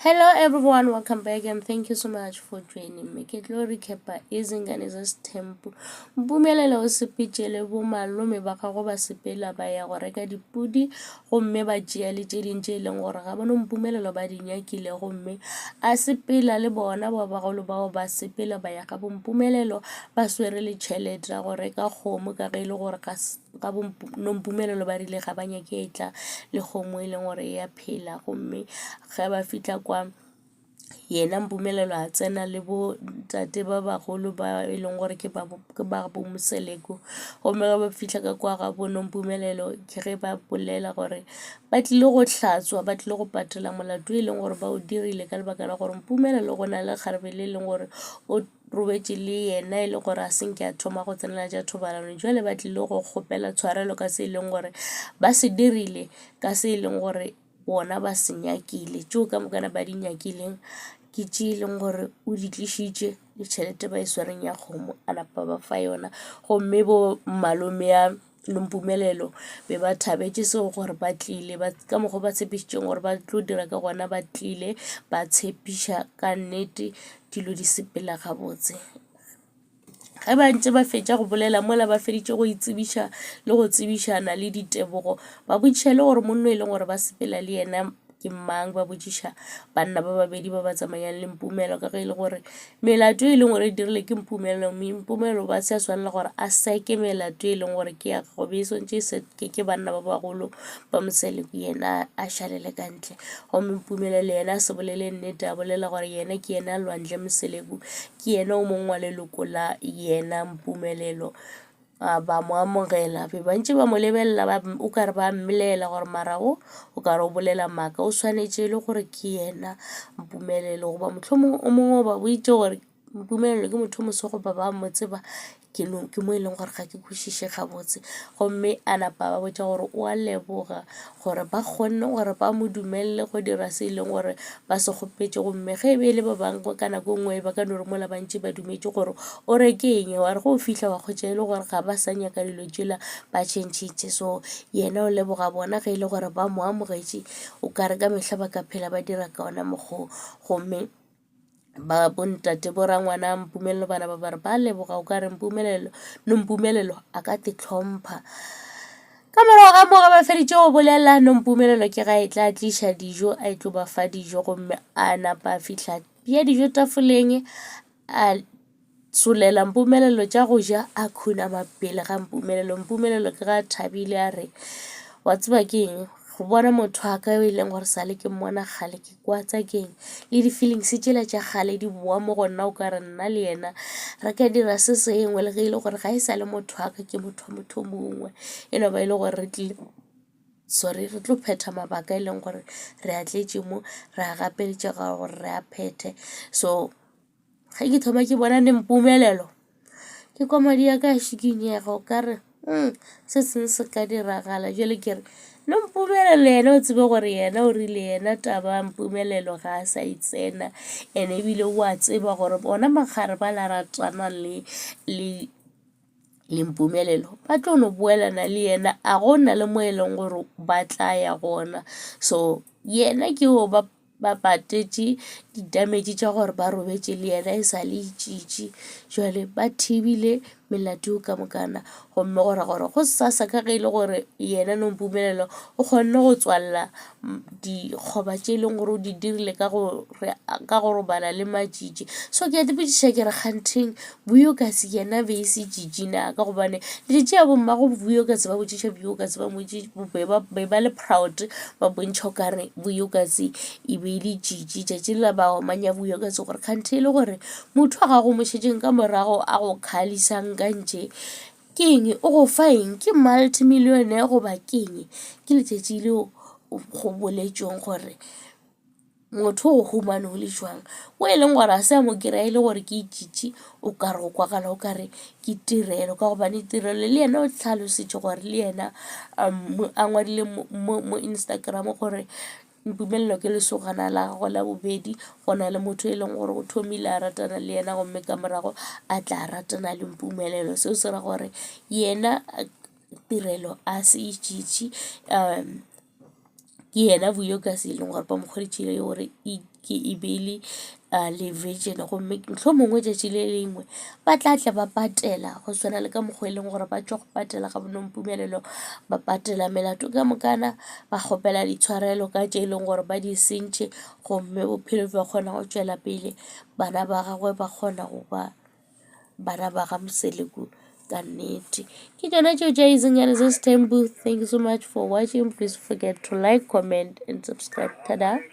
Hello everyone, welcome back and thank you so much for joining me. Ke tlo recapa izinganiso sithembu. Mpumelelo o sepetšele bo malome ba gago ba sepela ba ya go reka dipudi gomme ba tšea le tše ding tše e leng gore ga bona mpumelelo ba di nyakile gomme a sepela le bona ba bagolo bao ba sepela ba ya ga bompumelelo ba swere le tšhelete ya go reka kgomo ka ge e le gore ka nompumelelo ba rile ga ba nyake e tla le kgomo e leng gore e ya phela gomme ge ba fitlha kwa yena mpumelelo a tsena le bo tate ba bagolo ba e leng gore ke ba bo Moseleko gomme ga ba fitlha ka kwa ga bo nompumelelo ke ge ba bolela gore ba tlile go hlatswa ba tlile go patela molato e leng gore ba o dirile ka lebaka la gore mpumelelo go na le kgarebe le e leng gore o robetse le yena e le gore a senke a thoma go tsenela ja thobalano jwale ba tlile go kgopela tshwarelo ka se e leng gore ba se dirile ka se e leng gore bona ba se nyakile tšeo ka mokana ba di nyakileng ke tše e leng gore o di tlišitše le tšhelete ba e swareng ya kgomo a napa ba fa yona gomme bo malome ya nompumelelo be ba thabetše seo gore ba tlile ka mokgwa ba tshepišitšeng gore ba tlo dira ka gona ba tlile ba tshepiša ka nnete dilo di sepela gabotse ge ba ntse ba fetša go bolela mola ba feditše go itsebiša le go tsebišana le ditebogo ba botšiša le gore monno e leng gore ba sepela le yena ke mang ba botšiša banna ba babedi ba ba tsamayang le mpumelo ka ge e le gore melato e leng gore e dirile ke mpumelo ba se a swanela gore a seke melato e leng gore ke ya gobe e swantše ke banna ba bagolo ba Moseleko yena a šalele ka ntle gomme mpumelo le yena a se bolele nnete a bolela gore yena ke yena Lwandle Moseleko ke yena o mongwe wa leloko la yena mpumelelo ba mo amogela be bantši ba mo lebelela o kare ba mmelela gore marago o kare o bolela maaka o swanetše le gore ke yena mpumelelo goba mohlomongwe o mongwe ba boitše gore mpumelelo ke motho mosego ba mo tseba ke mo e leng gore ga ke kwešiše gabotse gomme a napa ba botša gore o a leboga gore ba kgonne gore ba mo dumelele go dira se e leng gore ba se kgopetše gomme ge e be le ba bangwe ka nako nngwe ba ka no re mola bantši ba dumetše gore o reke eng wa re go fitlha wa kgotša e le gore ga ba sa nyaka dilo tšela ba tšhentšhitše so yena o leboga bona ge e le gore ba mo amogetše o kare ka mehla ba ka phela ba dira ka ona mokgwa gomme ba bontate bo rangwana mpumelelo bana ba bare ba leboga o kare nompumelelo a ka te tlhompha ka morago ga moga ba feditše go bolela nompumelelo ke ga e tla tliša dijo a e tlo ba fa dijo gomme a napa a fitlha bja dijo tafoleng a solela mpumelelo tša go ja a khunama pele ga mpumelelo ke ga thabile a re wa tseba ke eng go bona motho a ka e leng gore sale ke mmona gale ke kwatsa keng le di-feelings tšela tša gale di boa mo go nna o ka re nna le yena re ka dira se sengwe le ge e le gore ga e sa le motho a ka ke motho mongwe e no ba e le gore re tlo phetha mabaka e leng gore re a tletše mo re a gapeletše ga gore re a phethe so ge ke thoma ke bona ne mpumelelo ke komadi ya ka šikinyega o ka re se sengwe se ka diragala jale ke re no mpumelelo yena o tsebe gore yena o rile yena taba mpumelelo ga a sa itsena ene ebile o a tseba gore bona magare ba la ratana le mpumelelo ba tlo no boelana le yena a gona le mo e leng gore ba tla ya gona so yena ke o ba patetše di-damage tša gore ba robetše le yena e sa le itšitši jwale ba thibile melato ka mokana gomme gore go sasa ka ge e le gore yena nompumelelo o kgonne go tswalela dikgoba tše e leng gore o di dirile ka go robala le matšitši so ke a tepediša ke re kganteng buyokase yena be e se tšitši na ka gobane le tšea bommago buyokase ba botšiša buyokase be ba le proud ba bontšha o kare buyokase e be e le tšitši tšatši la ba omanya buyokase gore kganthe e le gore motho a gago mošetšeng ka morago a go khalisang ka ntše ke eng o go fa eng ke multimillionaire goba ke eng ke letšatši leo go boletšweng gore motho o humane o le jwang o e leng gore a se a mo kry-a e le gore ke itšitši o kare go kwagala o kare ke tirelo ka gobane tirelo le yena o tlhalosetše gore le yena a ngwadile mo Instagram gore mpumelelo ke lesogana la gago la bobedi go na le motho e leng gore o thomile a ratana le yena gomme ka morago a tla ratana le mpumelelo seo se ra gore yena tirelo a se itšitši ke yena Vuyokazi e leng gore ba mo kgoditšhile gore e beile le virgin gomme mohlomongwe tšatši le lengwe ba tla tla ba patela go swana le ka mokgwa e leng gore ba tšwa go patela ga bonompumelelo ba patela melato ka mokana ba kgopela ditshwarelo ka tše e leng gore ba di sentše gomme bophelo ba kgona go tšwela pele bana ba gagwe ba kgona go ba bana ba ga Moseleku ka nnete ke tšona tšeo tša Izinganisa Sithembu. Thank you so much for watching. Please forget to like, comment and subscribe. Tada.